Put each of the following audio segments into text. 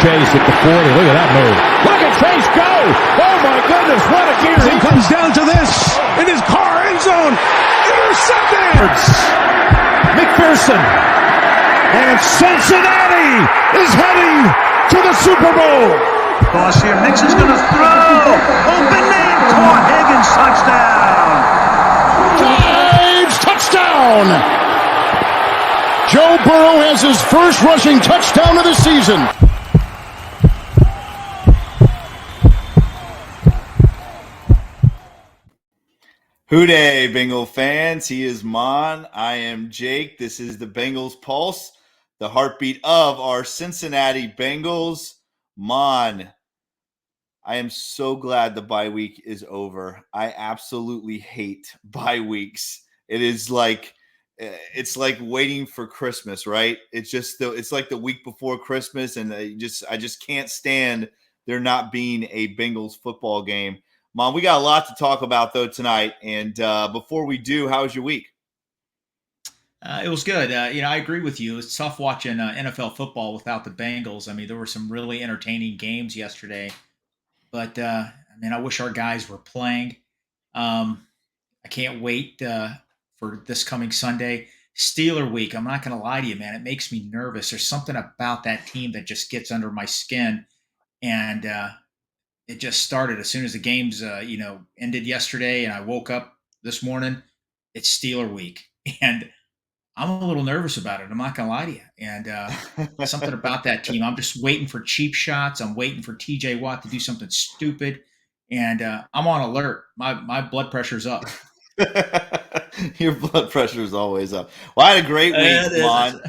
Chase at the 40. Look at that move. Look at Chase go. Oh, my goodness. What a gear. He comes down to this in his car end zone. Intercepted. McPherson. And Cincinnati is heading to the Super Bowl. Toss here. Mixon's going to throw. Open man. Caught. Higgins touchdown. Drives touchdown. Joe Burrow has his first rushing touchdown of the season. Hooday, Bengal fans. He is Maan. I am Jake. This is the Bengals Pulse, the heartbeat of our Cincinnati Bengals. Maan, I am so glad the bye week is over. I absolutely hate bye weeks. It's like waiting for Christmas, right? It's like the week before Christmas, and I just can't stand there not being a Bengals football game. Mom, we got a lot to talk about, though, tonight. And before we do, how was your week? It was good. I agree with you. It's tough watching NFL football without the Bengals. I mean, there were some really entertaining games yesterday. But, I wish our guys were playing. I can't wait for this coming Sunday. Steeler week, I'm not going to lie to you, man. It makes me nervous. There's something about that team that just gets under my skin. And it just started as soon as the games, ended yesterday, and I woke up this morning. It's Steeler week, and I'm a little nervous about it. I'm not gonna lie to you. And something about that team. I'm just waiting for cheap shots. I'm waiting for T.J. Watt to do something stupid, and I'm on alert. My blood pressure's up. Your blood pressure is always up. Well, I had a great week, Juan.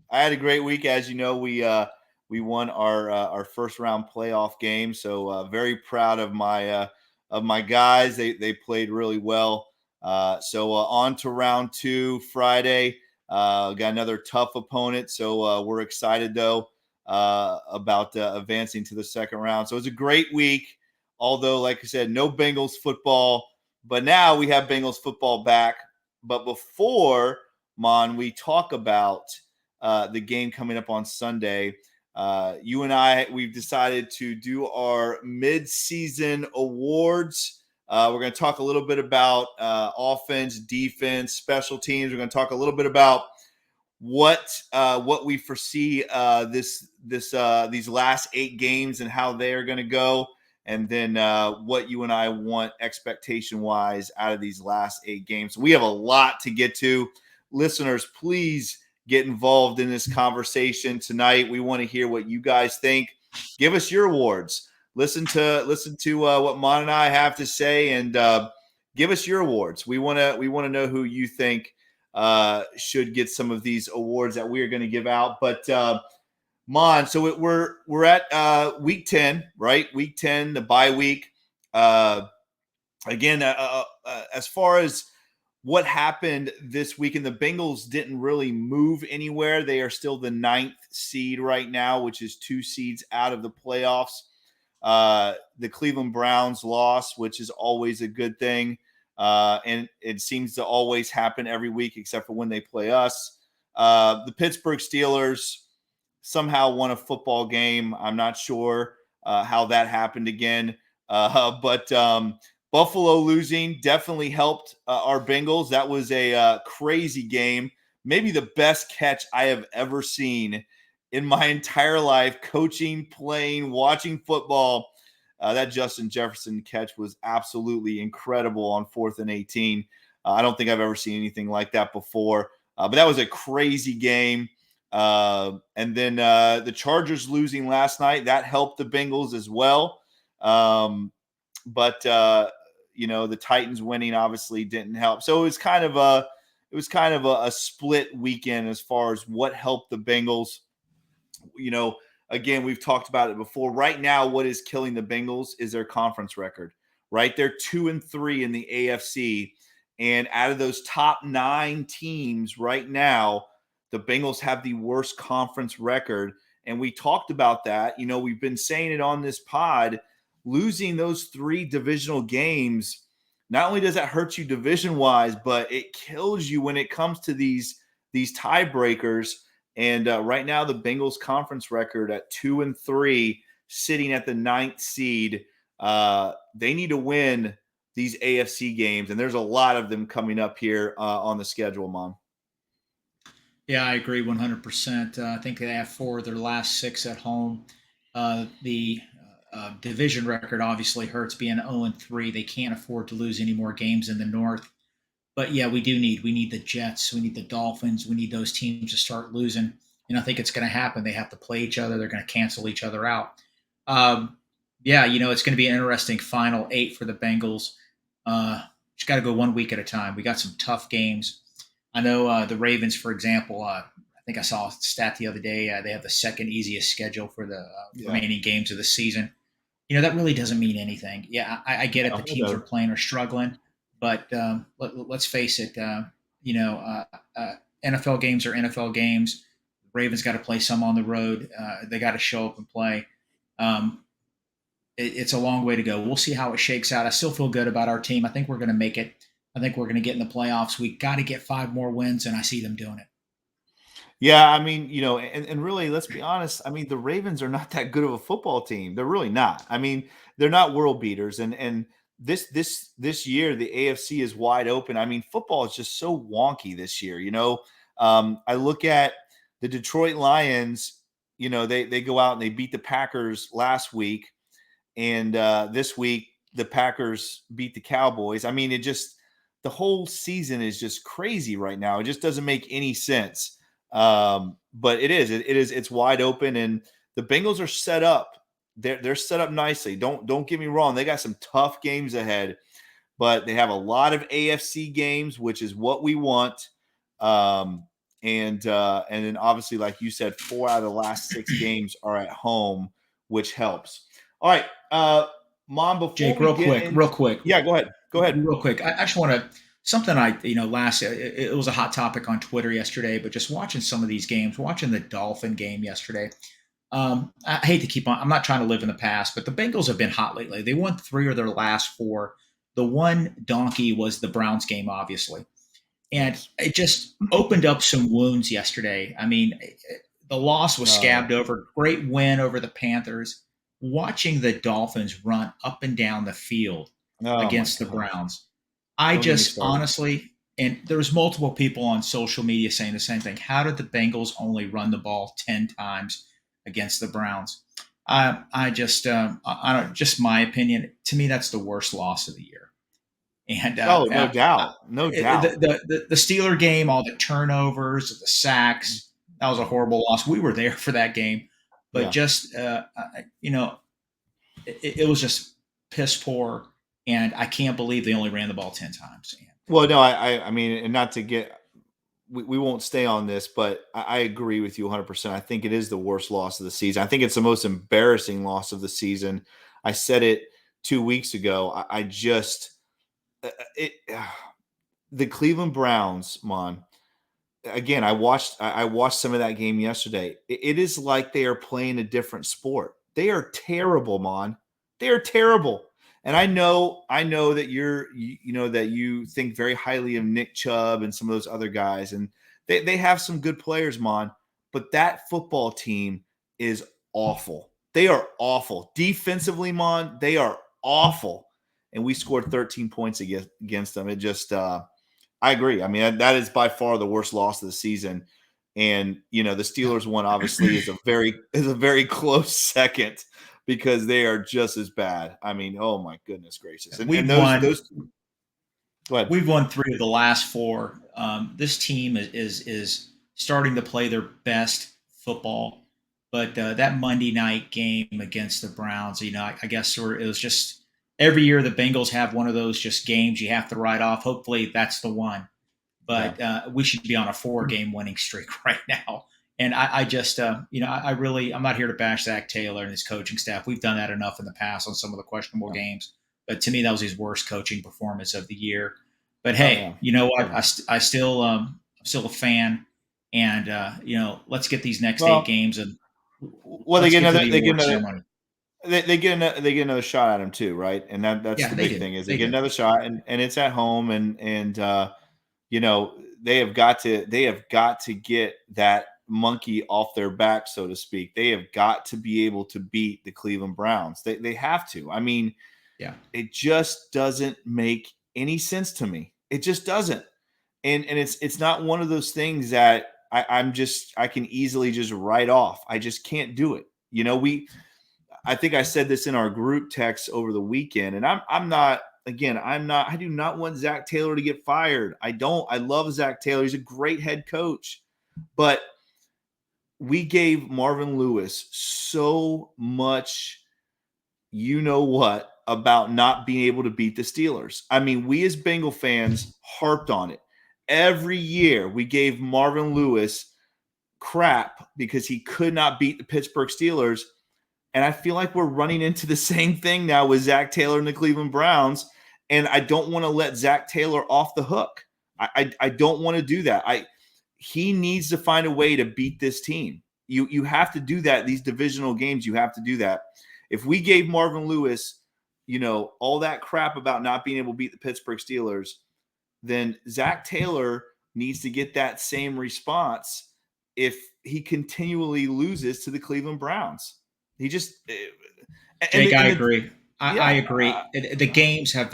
I had a great week. As you know, we won our first round playoff game, so very proud of my guys. They played really well. So on to round 2 Friday. Got another tough opponent, so we're excited though about advancing to the second round. So it was a great week. Although, like I said, no Bengals football, but now we have Bengals football back. But before, Mon, we talk about the game coming up on Sunday. You and we've decided to do our Midseason Awards. We're going to talk a little bit about offense, defense, special teams. We're going to talk a little bit about what we foresee these last 8 games and how they are going to go, and then what you and I want expectation-wise out of these last 8 games. So we have a lot to get to. Listeners, please get involved in this conversation tonight. We want to hear what you guys think. Give us your awards. Listen to what Mon and I have to say, and give us your awards. We want to know who you think should get some of these awards that we are going to give out. But Mon, so we're at week 10, right? Week 10, the bye week. Again, as far as what happened this week, and the Bengals didn't really move anywhere. They are still the 9th seed right now, which is 2 seeds out of the playoffs. The Cleveland Browns lost, which is always a good thing. And it seems to always happen every week, except for when they play us. The Pittsburgh Steelers somehow won a football game. I'm not sure how that happened again. But Buffalo losing definitely helped our Bengals. That was a crazy game. Maybe the best catch I have ever seen in my entire life, coaching, playing, watching football. That Justin Jefferson catch was absolutely incredible on 4th and 18. I don't think I've ever seen anything like that before. But that was a crazy game. And then the Chargers losing last night, that helped the Bengals as well. But the Titans winning obviously didn't help. So it was kind of a split weekend as far as what helped the Bengals. Again, we've talked about it before. Right now, what is killing the Bengals is their conference record, right? They're 2-3 in the AFC. And out of those top 9 teams right now, the Bengals have the worst conference record. And we talked about that. We've been saying it on this pod. Losing those 3 divisional games, not only does that hurt you division-wise, but it kills you when it comes to these tiebreakers. And right now, the Bengals conference record at 2-3, sitting at the 9th seed. They need to win these AFC games, and there's a lot of them coming up here on the schedule, Mom. Yeah, I agree 100%. I think they have 4 of their last 6 at home. The division record obviously hurts being 0-3. They can't afford to lose any more games in the North. But yeah, we need the Jets, we need the Dolphins, we need those teams to start losing. And I think it's going to happen. They have to play each other. They're going to cancel each other out. Yeah, it's going to be an interesting final 8 for the Bengals. Just got to go 1 week at a time. We got some tough games. I know the Ravens, for example. I think I saw a stat the other day. They have the second easiest schedule for the remaining games of the season. That really doesn't mean anything. Yeah, I get it. The teams are playing are struggling, but let's face it. NFL games are NFL games. Ravens got to play some on the road. They got to show up and play. It's a long way to go. We'll see how it shakes out. I still feel good about our team. I think we're going to make it. I think we're going to get in the playoffs. We got to get 5 more wins, and I see them doing it. Yeah, I mean, and really, let's be honest. I mean, the Ravens are not that good of a football team. They're really not. I mean, they're not world beaters. And this year, the AFC is wide open. I mean, football is just so wonky this year. I look at the Detroit Lions. They go out and they beat the Packers last week, and this week the Packers beat the Cowboys. I mean, the whole season is just crazy right now. It just doesn't make any sense. But it's wide open, and the Bengals are set up. They're set up nicely. Don't get me wrong. They got some tough games ahead, but they have a lot of AFC games, which is what we want. And then obviously, like you said, 4 out of the last 6 games are at home, which helps. All right. Mom, before Jake, real quick. Yeah, go ahead. Real quick. I just want to, something it was a hot topic on Twitter yesterday, but just watching some of these games, watching the Dolphin game yesterday. I hate to keep on, I'm not trying to live in the past, but the Bengals have been hot lately. They won 3 of their last 4. The one donkey was the Browns game, obviously. And it just opened up some wounds yesterday. I mean, the loss was scabbed over. Great win over the Panthers. Watching the Dolphins run up and down the field against the Browns. I just honestly, and there's multiple people on social media saying the same thing. How did the Bengals only run the ball 10 times against the Browns? I don't, just my opinion. To me, that's the worst loss of the year. And no doubt. The Steeler game, all the turnovers, the sacks, that was a horrible loss. We were there for that game, but it was just piss poor. And I can't believe they only ran the ball 10 times. Well, no, I mean, and not to get, we won't stay on this, but I agree with you 100%. I think it is the worst loss of the season. I think it's the most embarrassing loss of the season. I said it 2 weeks ago. The Cleveland Browns, Mon. Again, I watched some of that game yesterday. It is like they are playing a different sport. They are terrible, Mon. They are terrible. And I know that that you think very highly of Nick Chubb and some of those other guys, and they have some good players, Mon. But that football team is awful. They are awful defensively, Mon. They are awful, and we scored 13 points against them. It just, I agree. I mean, that is by far the worst loss of the season. And the Steelers one obviously is a very close second, because they are just as bad. I mean, oh my goodness gracious! And we've won. Go ahead. We've won 3 of the last 4. This team is starting to play their best football, but that Monday night game against the Browns, I guess it was just every year the Bengals have one of those just games you have to write off. Hopefully that's the one, but we should be on a 4-game winning streak right now. And I just, I'm not here to bash Zach Taylor and his coaching staff. We've done that enough in the past on some of the questionable games. But to me, that was his worst coaching performance of the year. But hey, you know what? I'm still a fan, and let's get these next 8 games. And they get another shot at him too, right? And that's the big thing is they get another shot, and it's at home, and they have got to get that monkey off their back, so to speak. They have got to be able to beat the Cleveland Browns. They have to. I mean, Yeah. it just doesn't make any sense to me. It just doesn't. And it's not one of those things that I can easily just write off. I just can't do it. You know, I think I said this in our group text over the weekend, and I do not want Zach Taylor to get fired. I love Zach Taylor. He's a great head coach, but we gave Marvin Lewis so much, you know what, about not being able to beat the Steelers. I mean, we as Bengal fans harped on it. Every year we gave Marvin Lewis crap because he could not beat the Pittsburgh Steelers. And I feel like we're running into the same thing now with Zach Taylor and the Cleveland Browns. And I don't want to let Zach Taylor off the hook. I don't want to do that. He needs to find a way to beat this team. You have to do that. These divisional games, you have to do that. If we gave Marvin Lewis, all that crap about not being able to beat the Pittsburgh Steelers, then Zach Taylor needs to get that same response if he continually loses to the Cleveland Browns. He just Jake, I agree. I agree. The games have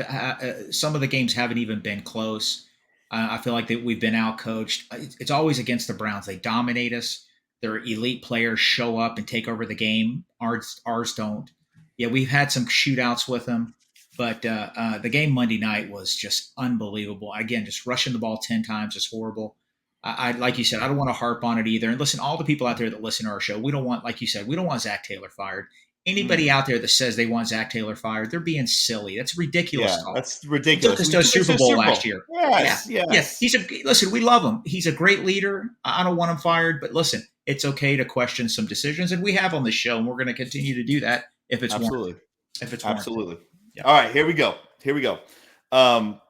some of the games haven't even been close. I feel like that we've been outcoached. It's always against the Browns. They dominate us. Their elite players show up and take over the game. Ours don't. Yeah, we've had some shootouts with them, but the game Monday night was just unbelievable. Again, just rushing the ball 10 times is horrible. I like you said, I don't want to harp on it either. And listen, all the people out there that listen to our show, we don't want, like you said, we don't want Zach Taylor fired. Anybody out there that says they want Zach Taylor fired, they're being silly. That's ridiculous. Yeah, that's ridiculous. He took us to a Super Bowl last year. Yes. Listen, we love him. He's a great leader. I don't want him fired, but listen, it's okay to question some decisions, and we have on the show, and we're going to continue to do that if it's warranted. Absolutely. Yeah. All right, here we go. And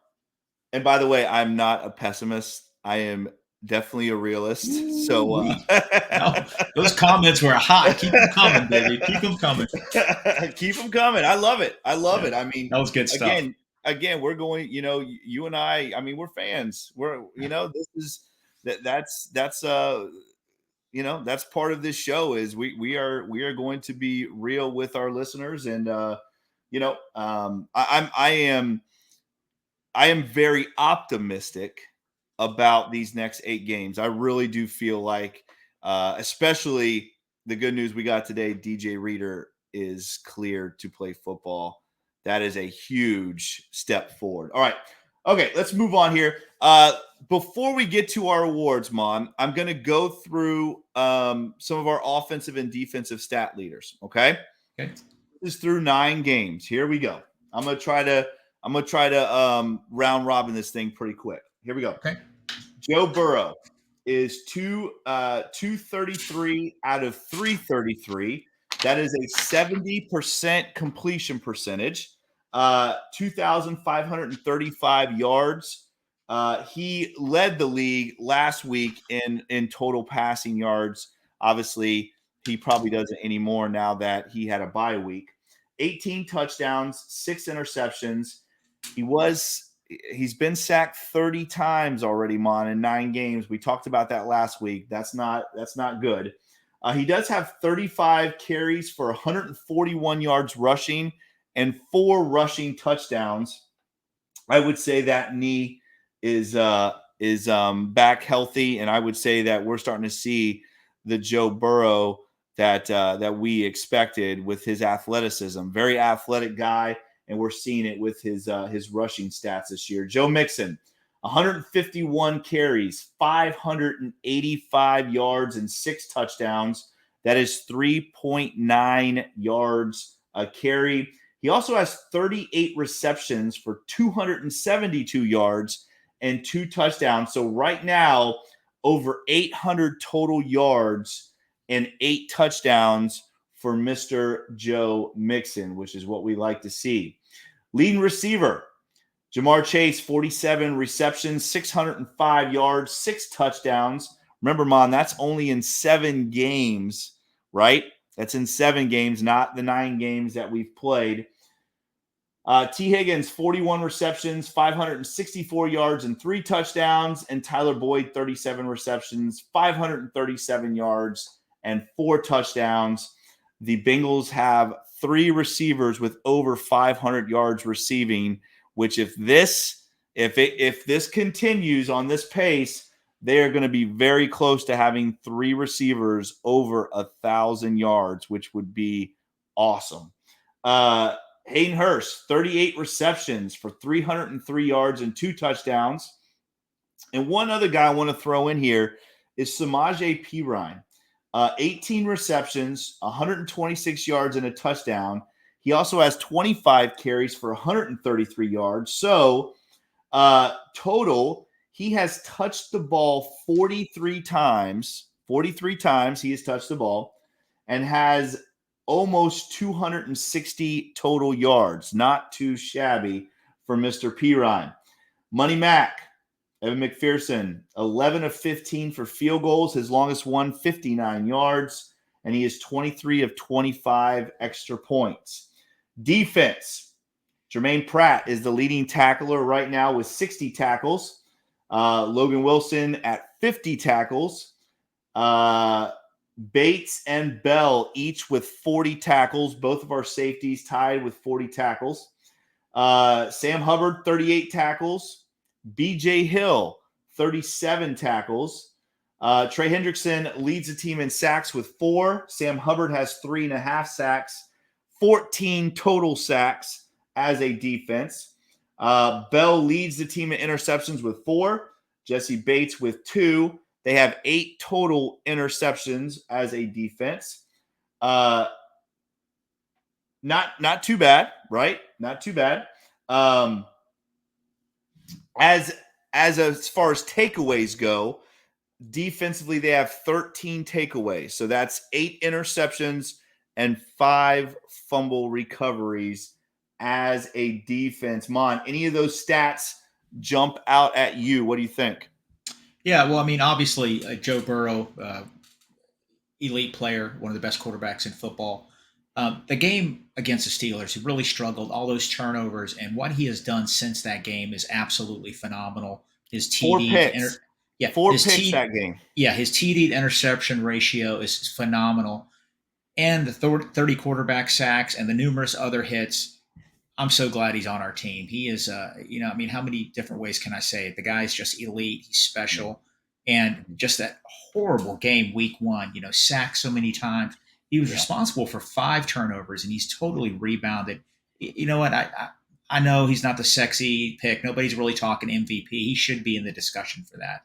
by the way, I'm not a pessimist. I am definitely a realist. So no, those comments were hot. Keep them coming, baby. Keep them coming. Keep them coming. I love it. I mean, that was good stuff. Again, we're going, you and I mean, we're fans. We're, this is that's that's part of this show is we are going to be real with our listeners. And I am very optimistic about these next 8 games. I really do feel like, especially the good news we got today, DJ Reader is cleared to play football. That is a huge step forward. All right. Okay, let's move on here. Before we get to our awards, Maan, I'm going to go through some of our offensive and defensive stat leaders. Okay. This is through 9 games. Here we go. I'm going to try to round robin this thing pretty quick. Here we go. Okay. Joe Burrow is 233 out of 333. That is a 70% completion percentage. 2,535 yards. He led the league last week in total passing yards. Obviously, he probably doesn't anymore now that he had a bye week. 18 touchdowns, 6 interceptions. He's been sacked 30 times already, Maan, in 9 games. We talked about that last week. That's not good. He does have 35 carries for 141 yards rushing and 4 rushing touchdowns. I would say that knee is back healthy, and I would say that we're starting to see the Joe Burrow that we expected with his athleticism. Very athletic guy, and we're seeing it with his rushing stats this year. Joe Mixon, 151 carries, 585 yards, and 6 touchdowns. That is 3.9 yards a carry. He also has 38 receptions for 272 yards and 2 touchdowns. So right now, over 800 total yards and 8 touchdowns for Mr. Joe Mixon, which is what we like to see. Leading receiver, Jamar Chase, 47 receptions, 605 yards, 6 touchdowns. Remember, Maan, that's only in 7 games, right? That's in 7 games, not the 9 games that we've played. T. Higgins, 41 receptions, 564 yards, and 3 touchdowns. And Tyler Boyd, 37 receptions, 537 yards, and 4 touchdowns. The Bengals have 3 receivers with over 500 yards receiving, which if this continues on this pace, they are going to be very close to having 3 receivers over 1,000 yards, which would be awesome. Hayden Hurst, 38 receptions for 303 yards and 2 touchdowns. And one other guy I want to throw in here is Samaje Perine. 18 receptions, 126 yards, and a touchdown. He also has 25 carries for 133 yards. So total, he has touched the ball 43 times. 43 times he has touched the ball and has almost 260 total yards. Not too shabby for Mr. Perine. Money Mac, Evan McPherson, 11 of 15 for field goals. His longest one, 59 yards. And he is 23 of 25 extra points. Defense, Jermaine Pratt is the leading tackler right now with 60 tackles. Logan Wilson at 50 tackles. Bates and Bell each with 40 tackles. Both of our safeties tied with 40 tackles. Sam Hubbard, 38 tackles. B.J. Hill, 37 tackles. Trey Hendrickson leads the team in sacks with 4. Sam Hubbard has 3.5 sacks. 14 total sacks as a defense. Bell leads the team in interceptions with 4. Jesse Bates with 2. They have 8 total interceptions as a defense. Not too bad, right? Not too bad. As far as takeaways go, defensively they have 13 takeaways. So that's 8 interceptions and 5 fumble recoveries as a defense. Maan, any of those stats jump out at you? What do you think? Yeah, well, I mean, obviously, Joe Burrow, elite player, one of the best quarterbacks in football. The game against the Steelers, he really struggled, all those turnovers, and what he has done since that game is absolutely phenomenal. His TD, 4 picks. 4 picks that game. Yeah, his TD to interception ratio is phenomenal. And the 30 quarterback sacks and the numerous other hits. I'm so glad he's on our team. He is, I mean, how many different ways can I say it? The guy's just elite. He's special. And just that horrible game week 1, sacked so many times. He was responsible for 5 turnovers, and he's totally rebounded. You know what? I know he's not the sexy pick. Nobody's really talking MVP. He should be in the discussion for that.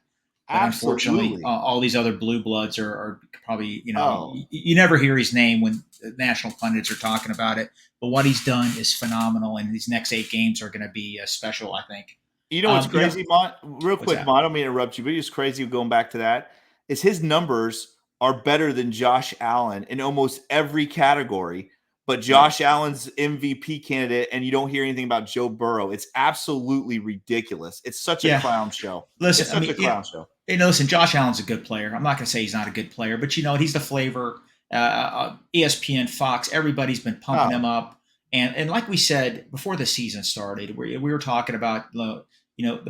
But unfortunately, all these other blue bloods are probably, you never hear his name when national pundits are talking about it. But what he's done is phenomenal, and these next 8 games are going to be special, I think. You know what's crazy, Maan? Real quick, Maan, I don't mean to interrupt you, but it's crazy going back to that, is his numbers are better than Josh Allen in almost every category. But Josh Allen's MVP candidate, and you don't hear anything about Joe Burrow. It's absolutely ridiculous. It's such a clown show. Listen, it's such a clown show. Listen, Josh Allen's a good player. I'm not going to say he's not a good player, but he's the flavor. ESPN, Fox, everybody's been pumping him up. And like we said before the season started, we were talking about, the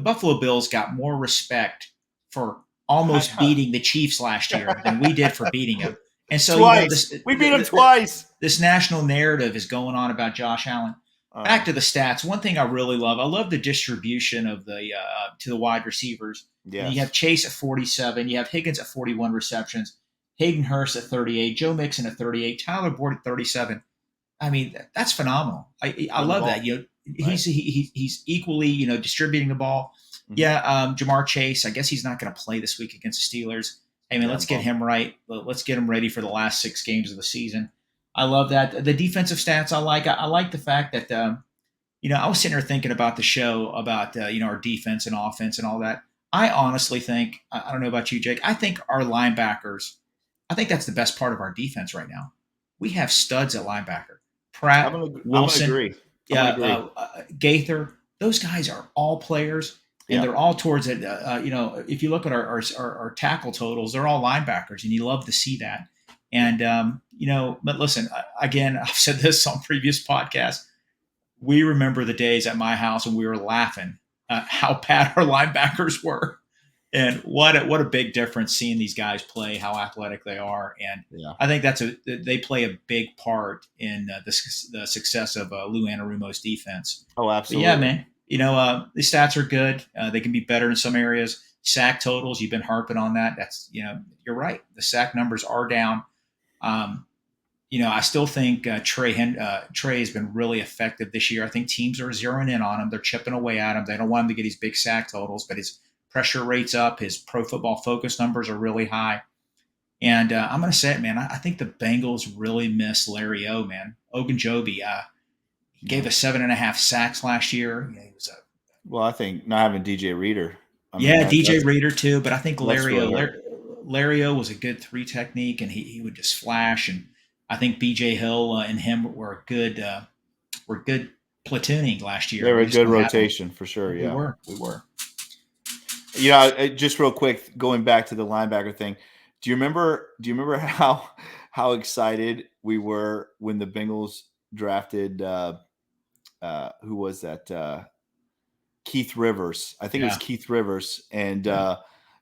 Buffalo Bills got more respect for almost beating the Chiefs last year than we did for beating them. And so we beat him twice. This national narrative is going on about Josh Allen. Back to the stats. One thing I really love, I love the distribution of the to the wide receivers. Yes. You have Chase at 47. You have Higgins at 41 receptions. Hayden Hurst at 38. Joe Mixon at 38. Tyler Boyd at 37. I mean, that's phenomenal. I love that. He's equally distributing the ball. Mm-hmm. Yeah, Jamar Chase. I guess he's not going to play this week against the Steelers. Hey, man, let's get him right. Let's get him ready for the last 6 games of the season. I love that. The defensive stats I like. I like the fact that, I was sitting there thinking about the show, about, our defense and offense and all that. I honestly think, I don't know about you, Jake, I think our linebackers, I think that's the best part of our defense right now. We have studs at linebacker. Pratt, Wilson, Gaither. Those guys are all players. And they're all towards it. If you look at our tackle totals, they're all linebackers, and you love to see that. And, but listen, again, I've said this on previous podcasts. we remember the days at my house when we were laughing at how bad our linebackers were. And what a big difference seeing these guys play, how athletic they are. And Yeah. I think they play a big part in the success of Lou Anarumo's defense. Oh, But absolutely. yeah, man, the stats are good. They can be better in some areas. Sack totals, you've been harping on that. That's, you're right. The sack numbers are down. I still think Trey has been really effective this year. I think teams are zeroing in on him. They're chipping away at him. They don't want him to get these big sack totals, but his pressure rate's up. His Pro Football Focus numbers are really high. And I'm going to say it, man. I think the Bengals really miss Larry O, man. Ogunjobi, he gave us 7.5 sacks last year. He was Well, I think not having DJ Reader. DJ Reader too, but I think Larry really O was a good 3 technique, and he would just flash. And I think BJ Hill and him were good platooning last year. They were a good rotation for sure. We were. Just real quick, going back to the linebacker thing. Do you remember how excited we were when the Bengals drafted who was that? Keith Rivers. I think it was Keith Rivers. And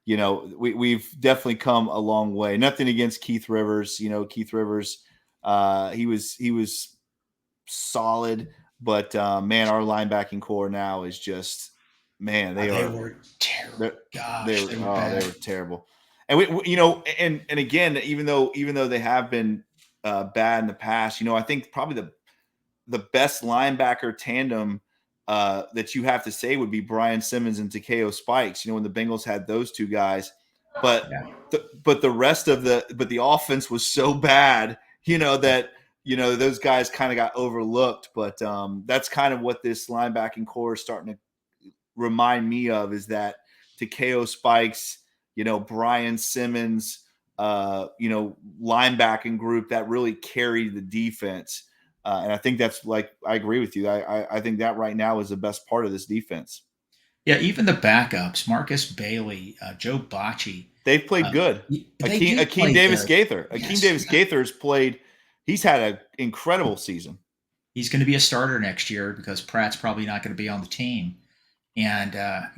we've definitely come a long way. Nothing against Keith Rivers. Keith Rivers, he was solid, but man, our linebacking core now is just, man, they were terrible. They were terrible. And and again, even though they have been bad in the past, I think probably the best linebacker tandem that you have to say would be Brian Simmons and Takeo Spikes. When the Bengals had those two guys, but the rest of the offense was so bad, that those guys kind of got overlooked. But that's kind of what this linebacking core is starting to remind me of, is that Takeo Spikes, Brian Simmons, linebacking group that really carried the defense. And I think that's, like, I agree with you. I think that right now is the best part of this defense. Yeah, even the backups, Marcus Bailey, Joe Bocci. They've played good. Akeem Davis Gaither. Davis Gaither has played. He's had an incredible season. He's going to be a starter next year because Pratt's probably not going to be on the team. And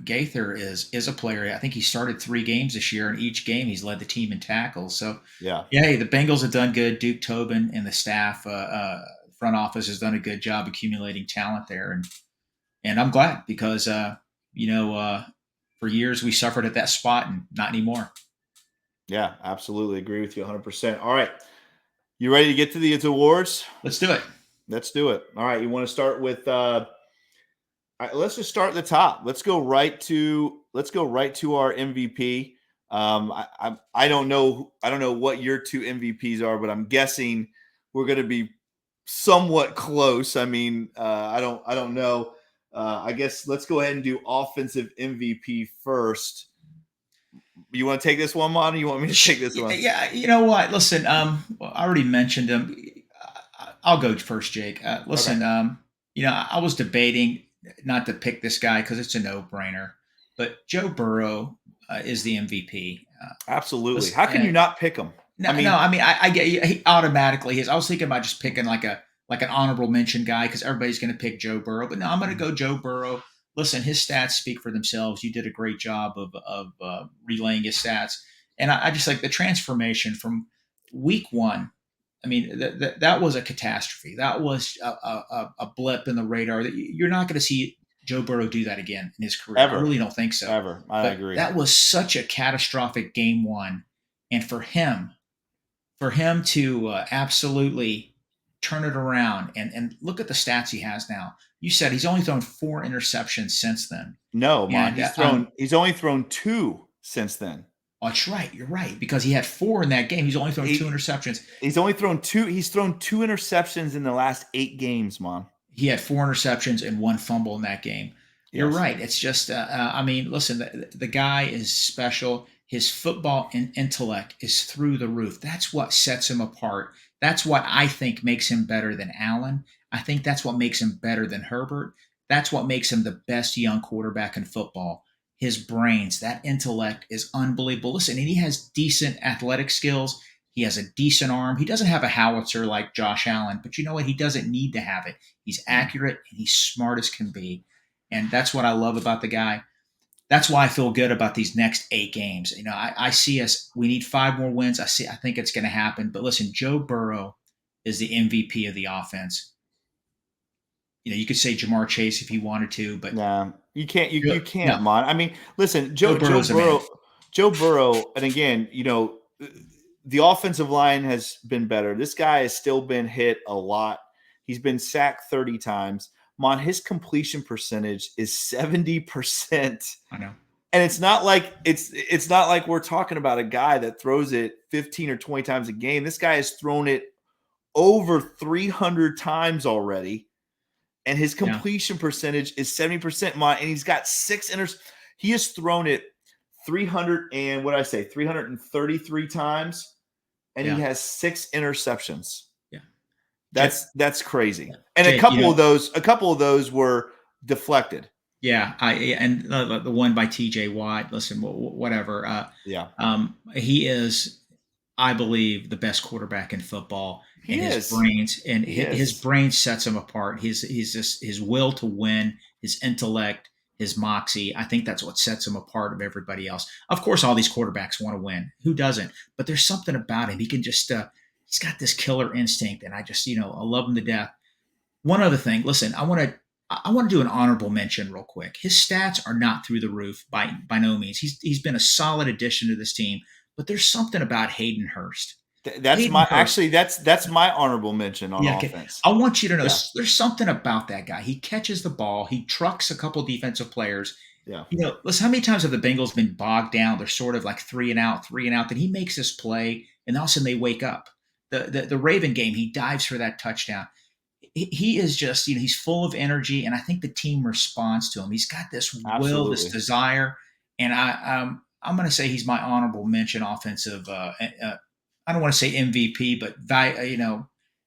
Gaither is a player. I think he started 3 games this year, and each game he's led the team in tackles. So, hey, the Bengals have done good. Duke Tobin and the staff, front office, has done a good job accumulating talent there. And I'm glad because, for years we suffered at that spot, and not anymore. Yeah, absolutely. Agree with you 100%. All right. You ready to get to the awards? Let's do it. Let's do it. All right. You want to start with let's just start at the top. Let's go right to our MVP. I don't know what your 2 MVPs are, but I'm guessing we're going to be somewhat close. I mean, I don't know. I guess let's go ahead and do offensive MVP first. You want to take this one, Maan, or you want me to take this one? Yeah, you know what? Listen, I already mentioned him. I'll go first, Jake. Listen, okay. I was debating not to pick this guy because it's a no-brainer, but Joe Burrow is the MVP. Absolutely. Listen, how can you not pick him? I get he automatically is. I was thinking about just picking like an honorable mention guy because everybody's going to pick Joe Burrow, but no, I'm going to go Joe Burrow. Listen, his stats speak for themselves. You did a great job of relaying his stats, and I just like the transformation from week 1. I mean, that was a catastrophe. That was a blip in the radar. You're not going to see Joe Burrow do that again in his career. Ever. I really don't think so. Ever. I agree. That was such a catastrophic game 1. And for him to absolutely turn it around and look at the stats he has now. You said he's only thrown 4 interceptions since then. No, man. He's only thrown 2 since then. Oh, that's right. You're right. Because he had 4 in that game. He's only thrown 2 interceptions. He's only thrown 2. He's thrown 2 interceptions in the last 8 games, Maan. He had 4 interceptions and 1 fumble in that game. Yes. You're right. It's just, listen, the guy is special. His football and intellect is through the roof. That's what sets him apart. That's what I think makes him better than Allen. I think that's what makes him better than Herbert. That's what makes him the best young quarterback in football. His brains, that intellect is unbelievable. Listen, and he has decent athletic skills. He has a decent arm. He doesn't have a howitzer like Josh Allen, but you know what? He doesn't need to have it. He's accurate and he's smart as can be. And that's what I love about the guy. That's why I feel good about these next 8 games. You know, I see us, we need 5 more wins. I think it's going to happen. But listen, Joe Burrow is the MVP of the offense. You know, you could say Jamar Chase if you wanted to, but Nah, you can't. You can't, no. Mon. I mean, listen, Joe Burrow's a man. Burrow, and again, you know, the offensive line has been better. This guy has still been hit a lot. He's been sacked 30 times. Mon, his completion percentage is 70%. I know. And it's not like we're talking about a guy that throws it 15 or 20 times a game. This guy has thrown it over 300 times already. And his completion percentage is 70%, and he's got 6 interceptions. He has thrown it 333 times, and he has 6 interceptions. Yeah, that's crazy. Yeah. And Jay, a couple of those were deflected. Yeah, and the one by T.J. Watt. Listen, whatever. He is, I believe, the best quarterback in football. His brains sets him apart. His will to win, his intellect, his moxie. I think that's what sets him apart of everybody else. Of course, all these quarterbacks want to win. Who doesn't? But there's something about him. He can just he's got this killer instinct, and I just I love him to death. One other thing, listen, I want to do an honorable mention real quick. His stats are not through the roof by no means. He's been a solid addition to this team, but there's something about Hayden Hurst. That's my honorable mention on offense. I want you to know there's something about that guy. He catches the ball. He trucks a couple defensive players. Yeah. You know, listen, how many times have the Bengals been bogged down? They're sort of like 3 and out. Then he makes this play, and all of a sudden they wake up. The Raven game, he dives for that touchdown. He is just, he's full of energy, and I think the team responds to him. He's got this will, this desire, and I'm going to say he's my honorable mention offensive. I don't want to say MVP, but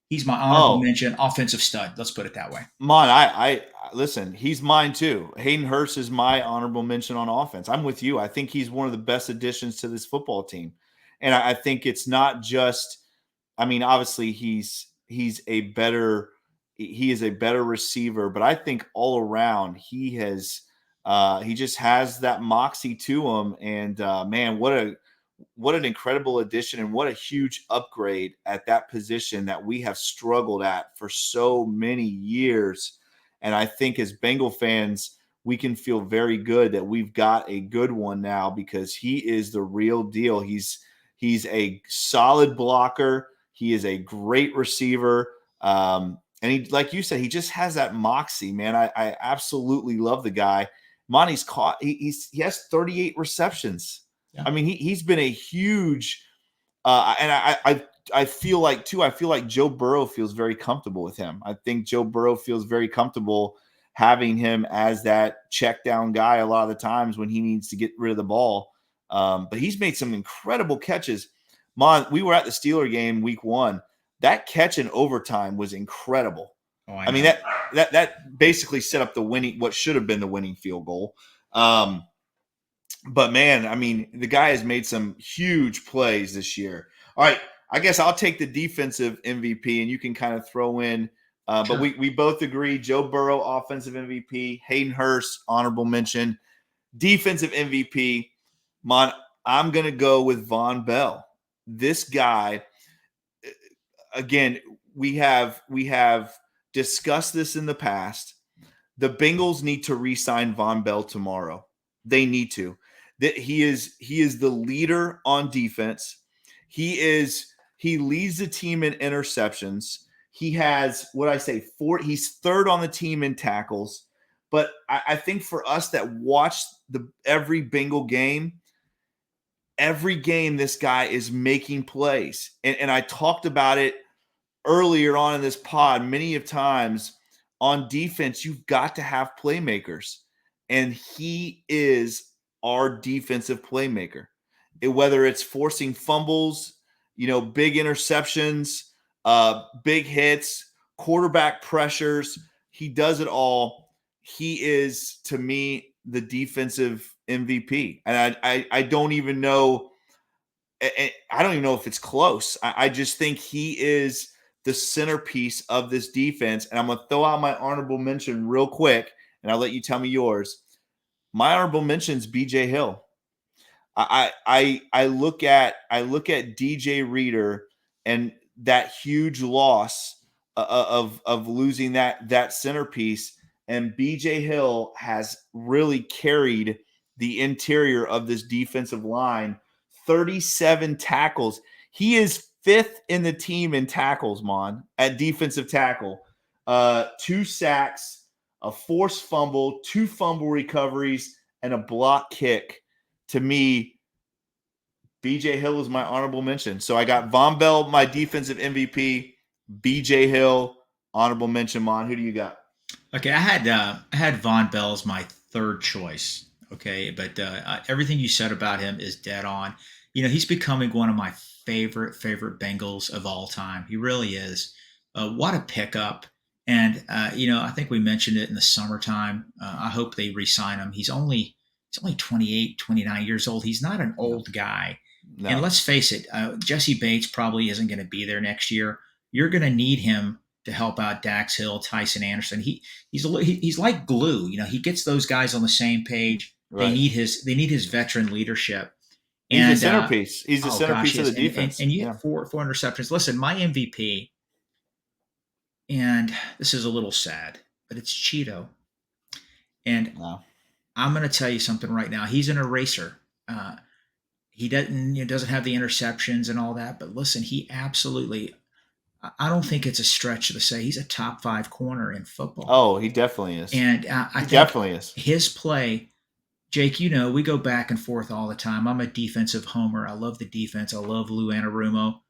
he's my honorable mention offensive stud. Let's put it that way. Mon, I listen. He's mine too. Hayden Hurst is my honorable mention on offense. I'm with you. I think he's one of the best additions to this football team, and I think it's not just. I mean, obviously he is a better receiver, but I think all around he just has that moxie to him, and man, what an incredible addition and what a huge upgrade at that position that we have struggled at for so many years. And I think as Bengal fans, we can feel very good that we've got a good one now because he is the real deal. He's a solid blocker. He is a great receiver. And he, like you said, he just has that moxie, man. I absolutely love the guy. Monty's caught. He has 38 receptions. Yeah. I mean, he's been a huge, and I feel like too. I feel like Joe Burrow feels very comfortable with him. I think Joe Burrow feels very comfortable having him as that check down guy a lot of the times when he needs to get rid of the ball. But he's made some incredible catches. We were at the Steeler game week 1. That catch in overtime was incredible. Oh, I mean, that basically set up what should have been the winning field goal. But man, I mean, the guy has made some huge plays this year. All right, I guess I'll take the defensive MVP, and you can kind of throw in. Sure. But we both agree: Joe Burrow, offensive MVP; Hayden Hurst, honorable mention; defensive MVP. I'm going to go with Von Bell. This guy, again, we have discussed this in the past. The Bengals need to re-sign Von Bell tomorrow. They need to. That he is the leader on defense. He leads the team in interceptions. He has he's third on the team in tackles. But I think for us that watch every Bengal game, this guy is making plays. And I talked about it earlier on in this pod many of times. On defense, you've got to have playmakers. And he is our defensive playmaker. Whether it's forcing fumbles, big interceptions, big hits, quarterback pressures, he does it all. He is, to me, the defensive MVP. And I don't even know I don't even know if it's close. I just think he is the centerpiece of this defense. And I'm going to throw out my honorable mention real quick, and I'll let you tell me yours. My honorable mention is BJ Hill. I look at DJ Reader and that huge loss of losing that centerpiece, and BJ Hill has really carried the interior of this defensive line. 37 tackles. He is 5th in the team in tackles, Mon, at defensive tackle. 2 sacks, a forced fumble, 2 fumble recoveries, and a block kick. To me, BJ Hill is my honorable mention. So I got Von Bell, my defensive MVP, BJ Hill, honorable mention. Mon, who do you got? Okay, I had Von Bell as my third choice. Okay, but everything you said about him is dead on. He's becoming one of my favorite Bengals of all time. He really is. What a pickup! And I think we mentioned it in the summertime. I hope they re-sign him. He's only 28, 29 years old. He's not an old guy. No. And let's face it, Jesse Bates probably isn't going to be there next year. You're going to need him to help out Dax Hill, Tyson Anderson. He's like glue. He gets those guys on the same page. Right. They need his veteran leadership. He's the centerpiece. He's the centerpiece of the defense. And you have four interceptions. Listen, my MVP, and this is a little sad, but it's Cheeto. And I'm going to tell you something right now. He's an eraser. He doesn't have the interceptions and all that, but listen, he absolutely. I don't think it's a stretch to say he's a top 5 corner in football. Oh, he definitely is. And I think definitely is. His play, Jake, we go back and forth all the time. I'm a defensive homer. I love the defense. I love Lou Anarumo.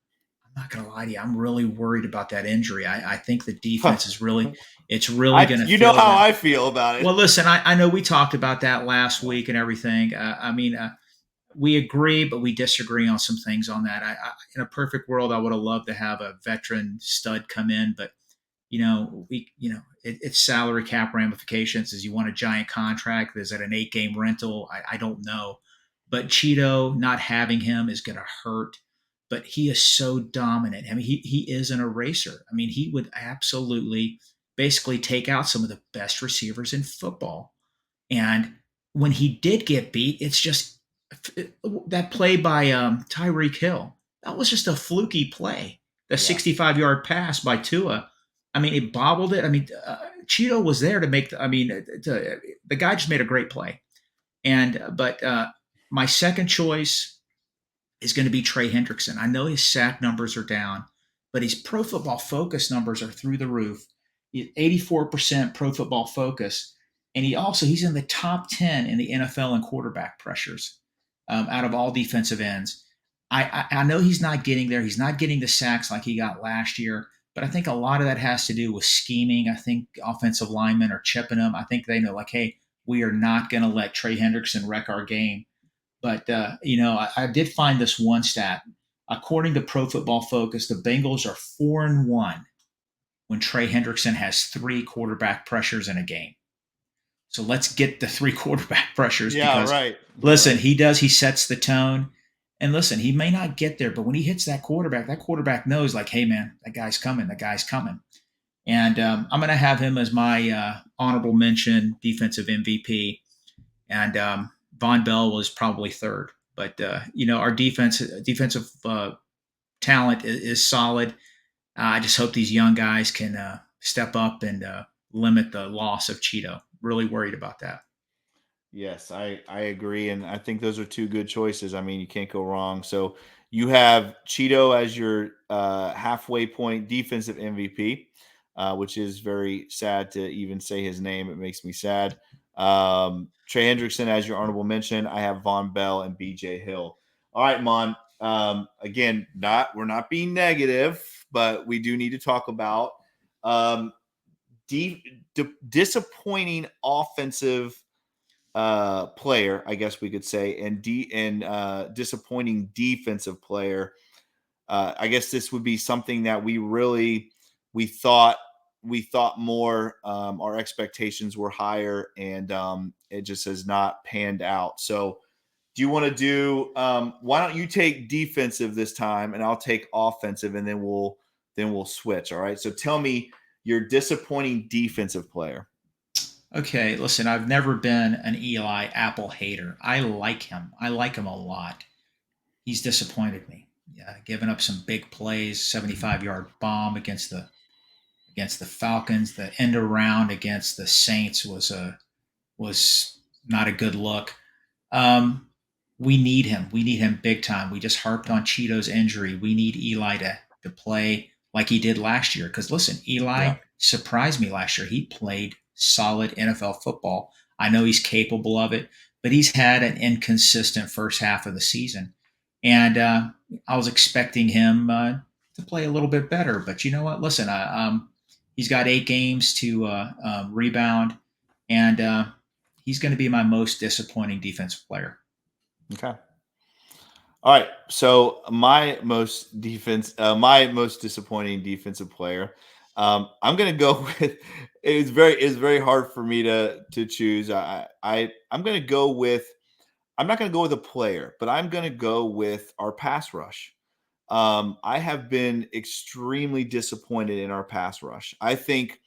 I'm not going to lie to you. I'm really worried about that injury. I think the defense is really going to. You know how I feel about it. Well, listen, I know we talked about that last week and everything. We agree, but we disagree on some things on that. In a perfect world, I would have loved to have a veteran stud come in, but it's salary cap ramifications. Is you want a giant contract? Is it an 8-game rental? I don't know, but Cheeto not having him is going to hurt. But he is so dominant. He is an eraser. He would absolutely basically take out some of the best receivers in football. And when he did get beat, it's just. That play by Tyreek Hill, that was just a fluky play. The 65-yard pass by Tua. It bobbled it. Cheeto was there to make the guy just made a great play. But my second choice is going to be Trey Hendrickson. I know his sack numbers are down, but his Pro Football Focus numbers are through the roof. 84% Pro Football Focus. And he's in the top 10 in the NFL in quarterback pressures. Out of all defensive ends. I know he's not getting there. He's not getting the sacks like he got last year, but I think a lot of that has to do with scheming. I think offensive linemen are chipping him. I think they know, hey, we are not going to let Trey Hendrickson wreck our game. But, I did find this one stat. According to Pro Football Focus, the Bengals are 4-1 when Trey Hendrickson has 3 quarterback pressures in a game. So let's get the 3 quarterback pressures. Yeah, because, right. Listen, he sets the tone. And listen, he may not get there, but when he hits that quarterback knows, hey, man, that guy's coming. And I'm going to have him as my honorable mention defensive MVP. And Von Bell was probably third. But, our defensive talent is solid. I just hope these young guys can step up and limit the loss of Cheeto. Really worried about that. Yes, I agree. And I think those are 2 good choices. You can't go wrong. So you have Cheeto as your halfway point defensive MVP, which is very sad to even say his name. It makes me sad. Trey Hendrickson as your honorable mention. I have Von Bell and BJ Hill. All right, Mon. Again, we're not being negative, but we do need to talk about disappointing offensive player, I guess we could say, and disappointing defensive player. I guess this would be something that we thought more. Our expectations were higher, and it just has not panned out. So Do you want to do? Why don't you take defensive this time, and I'll take offensive, and then we'll switch. All right. So tell me your disappointing defensive player. Okay, listen, I've never been an Eli Apple hater. I like him. I like him a lot. He's disappointed me. Yeah, giving up some big plays, 75-yard bomb against the Falcons. The end around against the Saints was not a good look. Um, we need him. We need him big time. We just harped on Cheeto's injury. We need Eli to play like he did last year. Because listen, Eli surprised me last year. He played solid NFL football. I know he's capable of it, but he's had an inconsistent first half of the season. And I was expecting him to play a little bit better. But you know what? Listen, he's got 8 games to rebound, and he's going to be my most disappointing defensive player. Okay. All right. So my most disappointing defensive player. I'm going to go with. It's very hard for me to choose. I'm going to go with. I'm not going to go with a player, but I'm going to go with our pass rush. I have been extremely disappointed in our pass rush. I think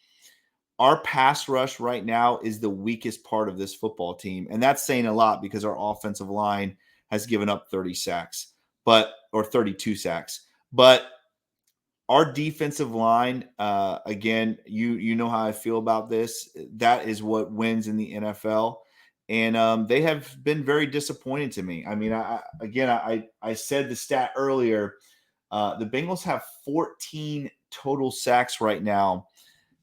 our pass rush right now is the weakest part of this football team. And that's saying a lot because our offensive line has given up 30 sacks, or 32 sacks. But our defensive line, again, you know how I feel about this. That is what wins in the NFL. And they have been very disappointing to me. I mean, I said the stat earlier. The Bengals have 14 total sacks right now.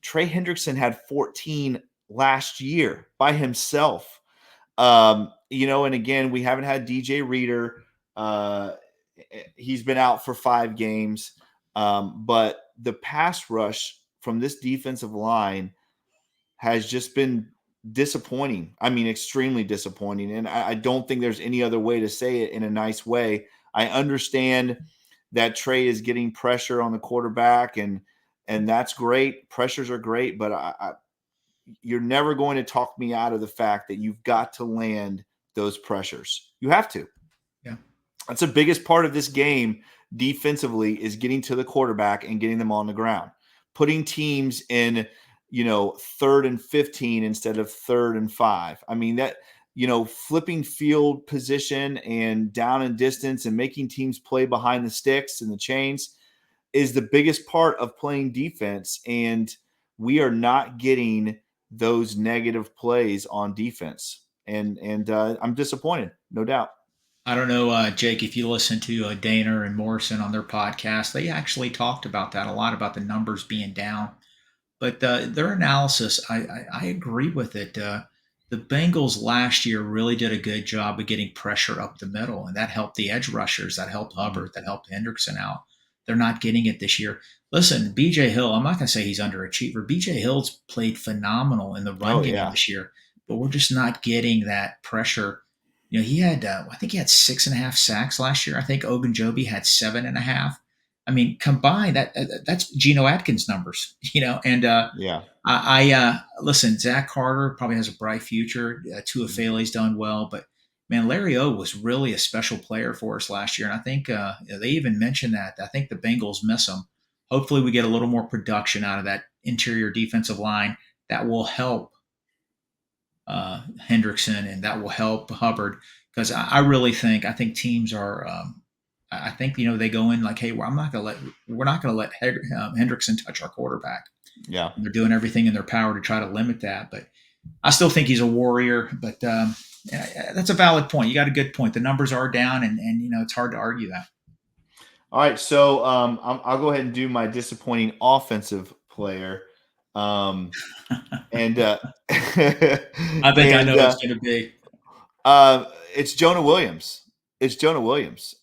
Trey Hendrickson had 14 last year by himself. And again, we haven't had DJ Reader. He's been out for 5 games. But the pass rush from this defensive line has just been disappointing. I mean, extremely disappointing. And I don't think there's any other way to say it in a nice way. I understand that Trey is getting pressure on the quarterback, and that's great. Pressures are great, but you're never going to talk me out of the fact that you've got to land those pressures. You have to. Yeah. That's the biggest part of this game defensively, is getting to the quarterback and getting them on the ground, putting teams in, 3rd and 15 instead of 3rd and 5. I mean, that, flipping field position and down and distance and making teams play behind the sticks and the chains is the biggest part of playing defense. And we are not getting those negative plays on defense. And I'm disappointed, no doubt. I don't know, Jake, if you listen to Dana and Morrison on their podcast, they actually talked about that a lot, about the numbers being down. But their analysis, I agree with it. The Bengals last year really did a good job of getting pressure up the middle, and that helped the edge rushers. That helped Hubbard. That helped Hendrickson out. They're not getting it this year. Listen, B.J. Hill, I'm not going to say he's underachiever. B.J. Hill's played phenomenal in the run game this year, but we're just not getting that pressure. He had, I think he had 6.5 sacks last year. I think Ogunjobi had 7.5. I mean, combined, that's Geno Atkins numbers, and I listen, Zach Carter probably has a bright future. Tuafele's done well, but man, Larry O was really a special player for us last year. And I think they even mentioned that. I think the Bengals miss him. Hopefully we get a little more production out of that interior defensive line that will help Hendrickson, and that will help Hubbard. Because I really think teams are, I think they go in like, hey, we're not going to let Hendrickson touch our quarterback. Yeah, and they're doing everything in their power to try to limit that. But I still think he's a warrior. But that's a valid point. You got a good point. The numbers are down, and it's hard to argue that. All right, so I'll go ahead and do my disappointing offensive player. And I think I know it's going to be. It's Jonah Williams.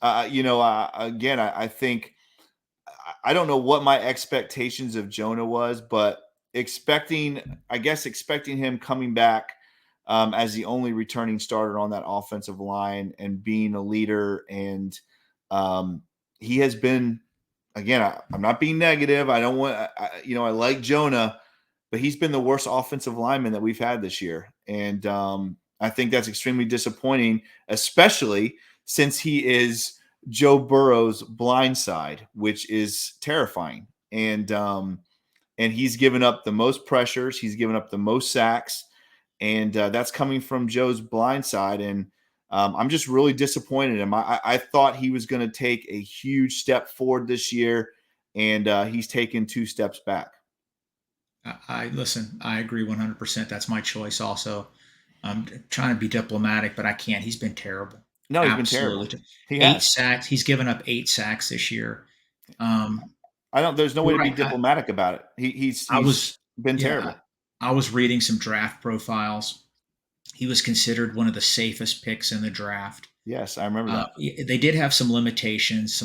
Again, I think I don't know what my expectations of Jonah was, but expecting him coming back as the only returning starter on that offensive line and being a leader, and he has been. Again, I'm not being negative. I don't want. I like Jonah, but he's been the worst offensive lineman that we've had this year. And I think that's extremely disappointing, especially since he is Joe Burrow's blind side, which is terrifying. And he's given up the most pressures. He's given up the most sacks. And that's coming from Joe's blind side. And I'm just really disappointed in him. I thought he was going to take a huge step forward this year, and he's taken 2 steps back. I listen. I agree 100%. That's my choice. Also, I'm trying to be diplomatic, but I can't. He's been terrible. No, he's been terrible. He 8 sacks. He's given up 8 sacks this year. There's no way to be diplomatic about it. He's been terrible. I was reading some draft profiles. He was considered one of the safest picks in the draft. Yes, I remember that. They did have some limitations,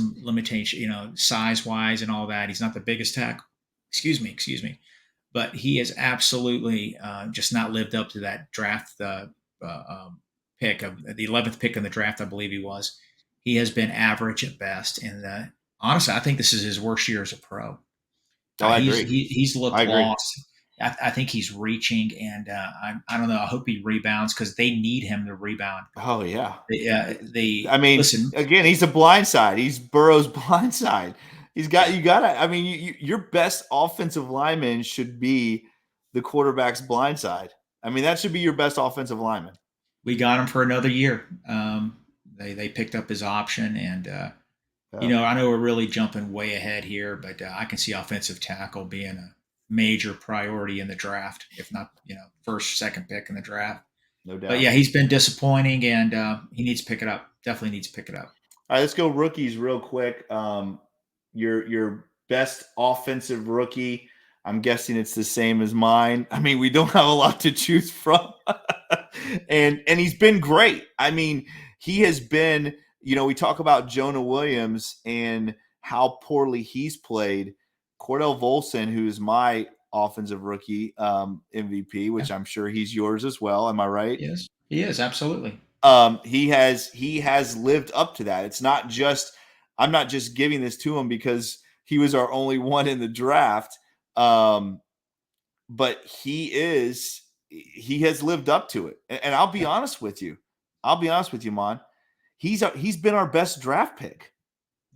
size wise and all that. He's not the biggest tackle. Excuse me. But he has absolutely just not lived up to that draft pick of the 11th pick in the draft, I believe he was. He has been average at best. And honestly, I think this is his worst year as a pro. I agree. He's looked lost. I think he's reaching, and I don't know. I hope he rebounds because they need him to rebound. Oh yeah. Listen again. He's a blind side. He's Burrow's blind side. Your best offensive lineman should be the quarterback's blind side. I mean, that should be your best offensive lineman. We got him for another year. They picked up his option, and I know we're really jumping way ahead here, but I can see offensive tackle being a major priority in the draft, if not, first, second pick in the draft. No doubt. But yeah, he's been disappointing, and he needs to pick it up. Definitely needs to pick it up. All right, let's go rookies real quick. Your best offensive rookie, I'm guessing it's the same as mine. I mean, we don't have a lot to choose from. and he's been great. I mean, he has been, we talk about Jonah Williams and how poorly he's played. Cordell Volson, who's my offensive rookie MVP, which I'm sure he's yours as well. Am I right? Yes, he is. Absolutely. He has lived up to that. It's not just, I'm not just giving this to him because he was our only one in the draft. But he has lived up to it. And I'll be honest with you. Maan. He's been our best draft pick,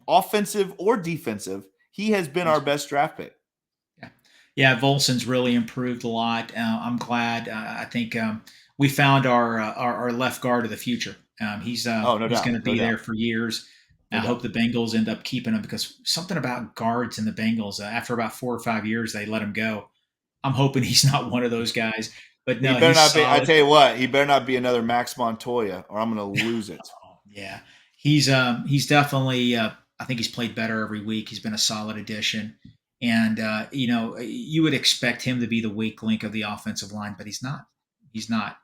offensive or defensive. He has been our best draft pick. Yeah, Volson's really improved a lot. I'm glad. I think we found our left guard of the future. He's going to be there for years. I hope the Bengals end up keeping him because something about guards in the Bengals, after about 4 or 5 years, they let him go. I'm hoping he's not one of those guys. But no, he better not be. I tell you what, he better not be another Max Montoya, or I'm going to lose it. Yeah, he's definitely. I think he's played better every week. He's been a solid addition, and you would expect him to be the weak link of the offensive line, but he's not. He's not.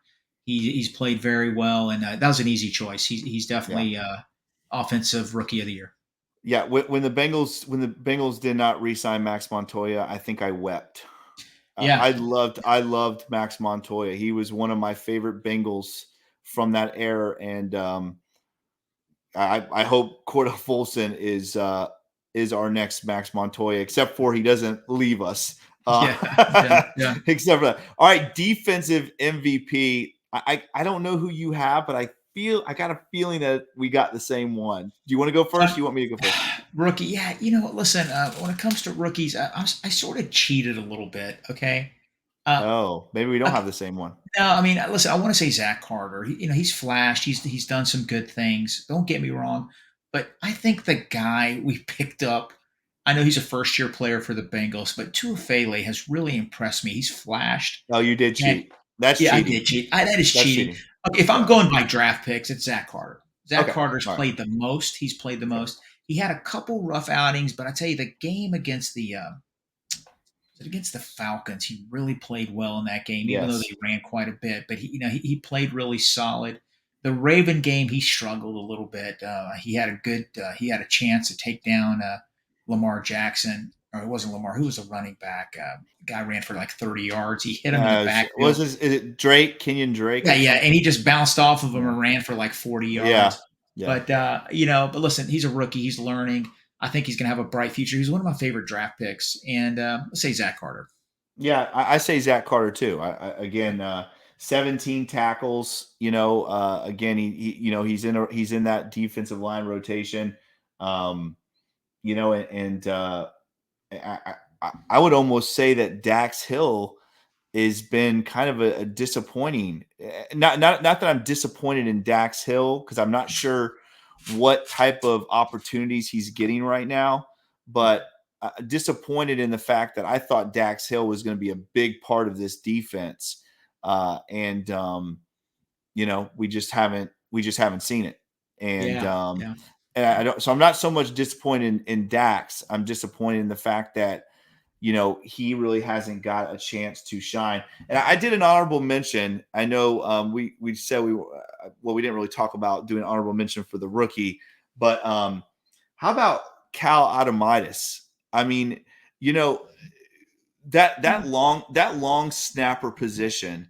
He's played very well, and that was an easy choice. He's definitely offensive rookie of the year. Yeah, when the Bengals did not re-sign Max Montoya, I think I wept. Yeah, I loved Max Montoya. He was one of my favorite Bengals from that era, and I hope Cordell Volson is our next Max Montoya, except for he doesn't leave us. Yeah. Except for that. All right, defensive MVP. I don't know who you have, but I got a feeling that we got the same one. Do you want to go first? Do you want me to go first? Rookie, yeah. Listen. When it comes to rookies, I sort of cheated a little bit. Okay. Maybe we don't have the same one. No, I mean, listen. I want to say Zach Carter. He's flashed. He's done some good things. Don't get me wrong, but I think the guy we picked up. I know he's a first-year player for the Bengals, but Tuafele has really impressed me. He's flashed. Oh, you did cheat. That's cheating. I did cheat. That is cheating. Okay, if I'm going by draft picks, it's Zach Carter. Carter's played the most. He's played the most. He had a couple rough outings, but I tell you, the game against the Falcons, he really played well in that game, even though they ran quite a bit. But he played really solid. The Raven game, he struggled a little bit. He had a chance to take down Lamar Jackson. Or it wasn't Lamar. Who was a running back? Guy ran for like 30 yards. He hit him in the back. Is it Drake? Kenyon Drake? Yeah. And he just bounced off of him and ran for like 40 yards. Yeah. But listen, he's a rookie. He's learning. I think he's going to have a bright future. He's one of my favorite draft picks. And let's say Zach Carter. Yeah, I say Zach Carter too. 17 tackles. Again, he's in that defensive line rotation. I would almost say that Dax Hill has been kind of a disappointing. Not that I'm disappointed in Dax Hill, because I'm not sure what type of opportunities he's getting right now, but disappointed in the fact that I thought Dax Hill was going to be a big part of this defense, and we just haven't seen it, and and I don't. So I'm not so much disappointed in Dax. I'm disappointed in the fact that he really hasn't got a chance to shine. And I did an honorable mention. I know we said we didn't really talk about doing an honorable mention for the rookie, but how about Cal Adamitis? I mean, that long snapper position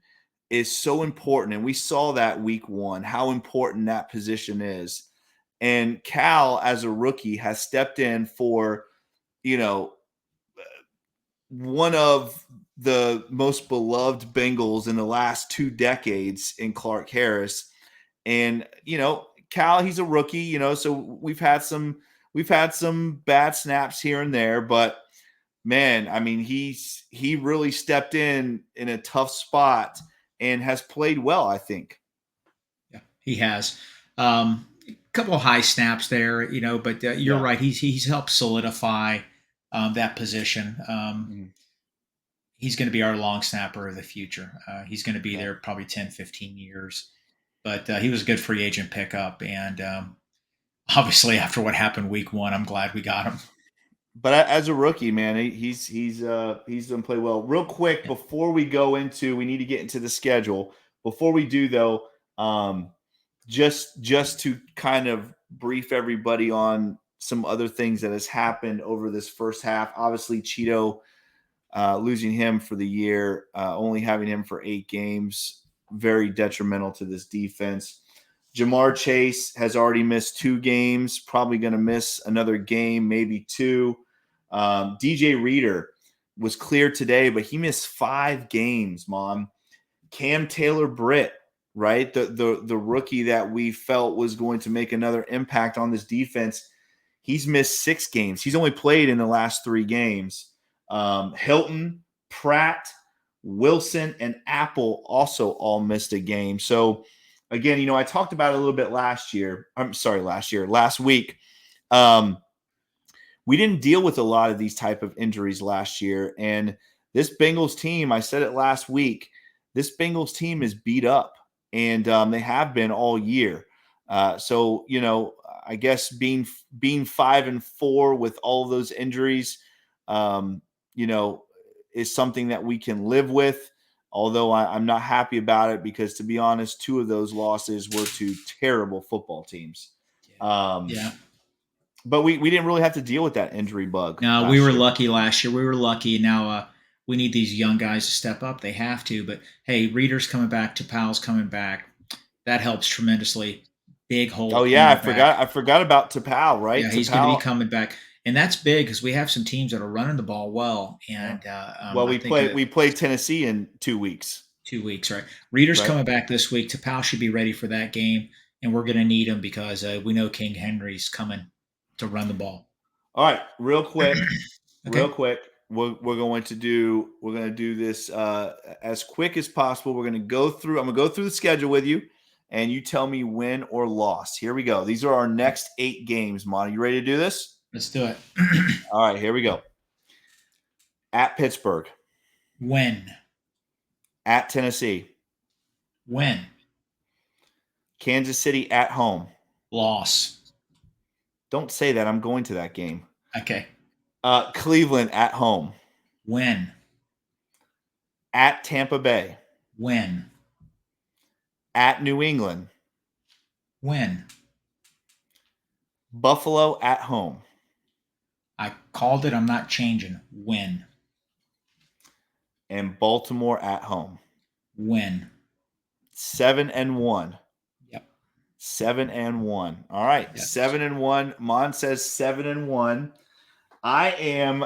is so important, and we saw that week 1 how important that position is. And Cal, as a rookie, has stepped in for one of the most beloved Bengals in the last 2 decades in Clark Harris. And, Cal, he's a rookie, so we've had some bad snaps here and there, but man, I mean, he really stepped in a tough spot and has played well, I think. Yeah, he has. A couple of high snaps there, but you're right. He's helped solidify that position. He's going to be our long snapper of the future. He's going to be there probably 10, 15 years. But he was a good free agent pickup. And obviously, after what happened week 1, I'm glad we got him. But as a rookie, man, he's done play well. Real quick, before we need to get into the schedule. Before we do, though, just to kind of brief everybody on some other things that has happened over this first half. Obviously, Cheeto, losing him for the year, only having him for 8 games, very detrimental to this defense. Jamar Chase has already missed 2 games, probably going to miss another game, maybe 2. DJ Reader was cleared today, but he missed 5 games, Mom. Cam Taylor-Britt, right? The rookie that we felt was going to make another impact on this defense, he's missed 6 games. He's only played in the last 3 games. Hilton, Pratt, Wilson, and Apple also all missed a game. So again, I talked about it a little bit last week. We didn't deal with a lot of these type of injuries last year. And this Bengals team, I said it last week, this Bengals team is beat up, and they have been all year. So, I guess being 5-4 with all of those injuries, is something that we can live with. Although I'm not happy about it, because, to be honest, 2 of those losses were to terrible football teams. But we didn't really have to deal with that injury bug. No, we were lucky last year. We were lucky. Now we need these young guys to step up. They have to. But, hey, Reader's coming back. Tapal's coming back. That helps tremendously. Big hole. Oh, yeah, I forgot about Tapal, right? Yeah, he's going to be coming back. And that's big, because we have some teams that are running the ball well. And we play Tennessee in 2 weeks. 2 weeks, right? Reader's coming back this week. Tapal should be ready for that game, and we're going to need him, because we know King Henry's coming to run the ball. All right, real quick, we're going to do this as quick as possible. I'm going to go through the schedule with you, and you tell me win or loss. Here we go. These are our next 8 games, Mon. You ready to do this? Let's do it. All right, here we go. At Pittsburgh. Win. At Tennessee. Win. Kansas City at home. Loss. Don't say that. I'm going to that game. Okay. Cleveland at home. Win. At Tampa Bay. Win. At New England. Win. Buffalo at home. I called it. I'm not changing. Win. And Baltimore at home. Win. 7-1. Yep. 7-1. All right. Yes. 7-1. Mon says 7-1. I am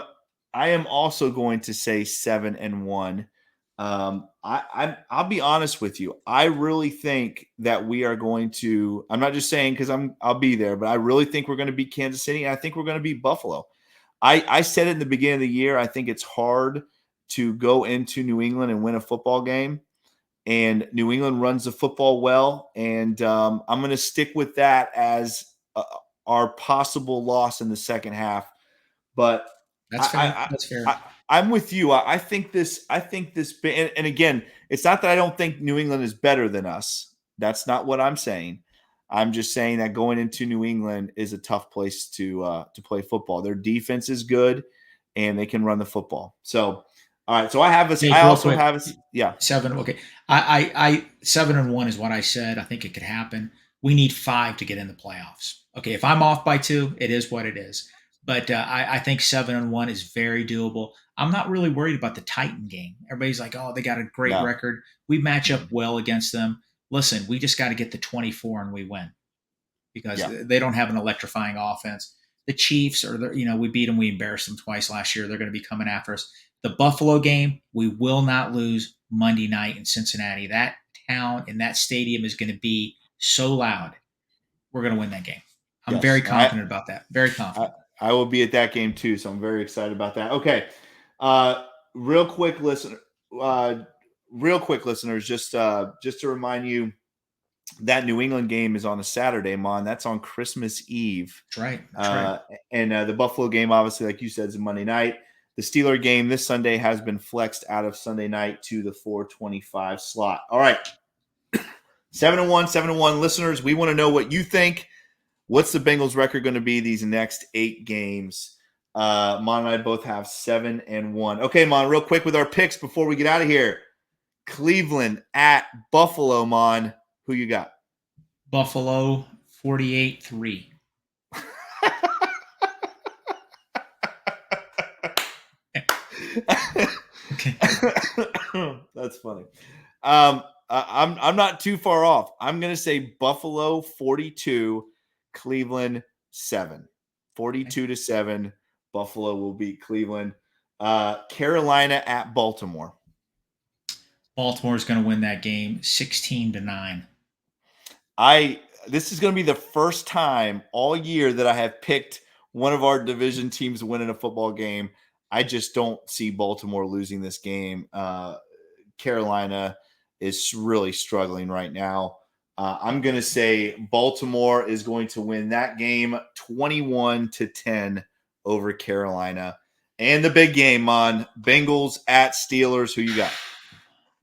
also going to say 7-1. I'll be honest with you. I really think that we are going to. I'm not just saying because I'll be there, but I really think we're going to beat Kansas City, and I think we're going to beat Buffalo. I said it in the beginning of the year. I think it's hard to go into New England and win a football game, and New England runs the football well, and I'm going to stick with that as our possible loss in the second half. But That's fair. That's fair. I'm with you. I think this, and again, it's not that I don't think New England is better than us. That's not what I'm saying. I'm just saying that going into New England is a tough place to play football. Their defense is good, and they can run the football. So, all right. So I have this. Jake, I also quick, have this. Yeah, 7. Okay, I 7-1 is what I said. I think it could happen. We need 5 to get in the playoffs. Okay, if I'm off by 2, it is what it is. But I think 7-1 is very doable. I'm not really worried about the Titan game. Everybody's like, oh, they got a great record. We match up well against them. Listen, we just got to get to 24 and we win because they don't have an electrifying offense. The Chiefs we beat them. We embarrassed them twice last year. They're going to be coming after us. The Buffalo game, we will not lose Monday night in Cincinnati. That town and that stadium is going to be so loud. We're going to win that game. I'm very confident about that. Very confident. I will be at that game too, so I'm very excited about that. Okay, real quick, listeners, just to remind you that New England game is on a Saturday, Mon. That's on Christmas Eve. That's right. And the Buffalo game, obviously, like you said, is Monday night. The Steeler game this Sunday has been flexed out of Sunday night to the 4:25 slot. All right, 7-1, listeners. We want to know what you think. What's the Bengals record going to be these next 8 games? Mon and I both have 7-1. Okay, Mon, real quick with our picks before we get out of here. Cleveland at Buffalo, Mon. Who you got? Buffalo 48-3. Okay. That's funny. I'm not too far off. I'm going to say Buffalo 42, Cleveland 7. 42-7. Buffalo will beat Cleveland. Carolina at Baltimore. Baltimore is going to win that game 16-9. This is going to be the first time all year that I have picked one of our division teams winning a football game. I just don't see Baltimore losing this game. Carolina is really struggling right now. I'm going to say Baltimore is going to win that game 21-10 over Carolina. And the big game, on Bengals at Steelers. Who you got?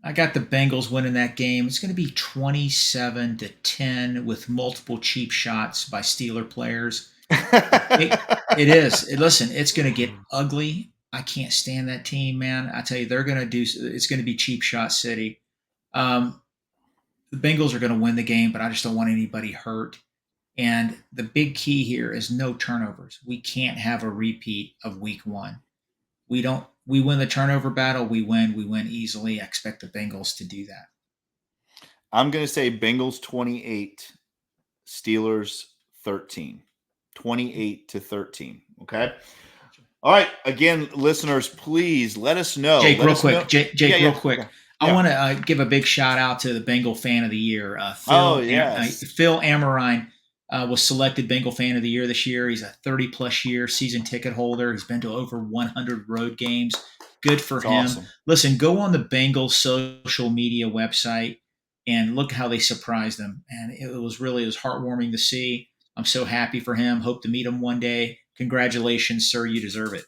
I got the Bengals winning that game. It's going to be 27-10 with multiple cheap shots by Steeler players. It is. Listen, it's going to get ugly. I can't stand that team, man. I tell you, it's going to be cheap shot city. The Bengals are going to win the game, but I just don't want anybody hurt. And the big key here is no turnovers. We can't have a repeat of week 1. We win the turnover battle. We win easily. I expect the Bengals to do that. I'm going to say Bengals 28, Steelers 13. 28-13. Okay. All right. Again, listeners, please let us know. Jake, real quick. Real quick. I want to give a big shout out to the Bengal Fan of the Year. Phil Amorine was selected Bengal Fan of the Year this year. He's a 30-plus year season ticket holder. He's been to over 100 road games. Good for him. Awesome. Listen, go on the Bengals social media website and look how they surprised them. And it was heartwarming to see. I'm so happy for him. Hope to meet him one day. Congratulations, sir. You deserve it.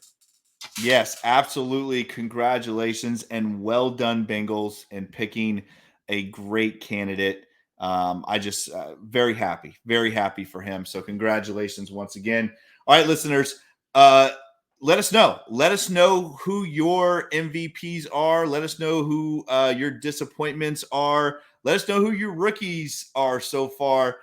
Yes, absolutely. Congratulations and well done, Bengals, in picking a great candidate. I just very happy for him. So congratulations once again. All right, listeners, let us know. Let us know who your MVPs are. Let us know who your disappointments are. Let us know who your rookies are so far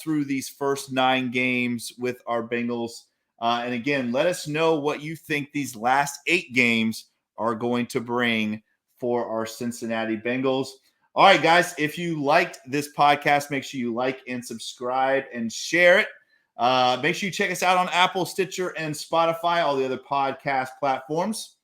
through these first 9 games with our Bengals. And again, let us know what you think these last 8 games are going to bring for our Cincinnati Bengals. All right, guys, if you liked this podcast, make sure you like and subscribe and share it. Make sure you check us out on Apple, Stitcher, and Spotify, all the other podcast platforms.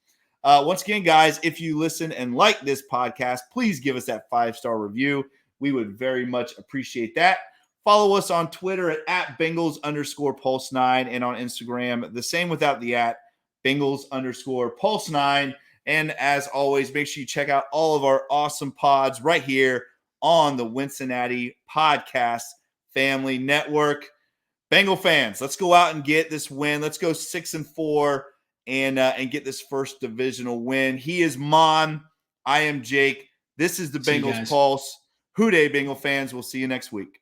Once again, guys, if you listen and like this podcast, please give us that 5-star review. We would very much appreciate that. Follow us on Twitter at Bengals_Pulse9 and on Instagram, the same without the at Bengals_Pulse9. And as always, make sure you check out all of our awesome pods right here on the Wincinnati Podcast Family Network. Bengal fans, let's go out and get this win. Let's go 6-4 and get this first divisional win. He is Maan. I am Jake. This is the Bengals Pulse. Hoo day, Bengal fans. We'll see you next week.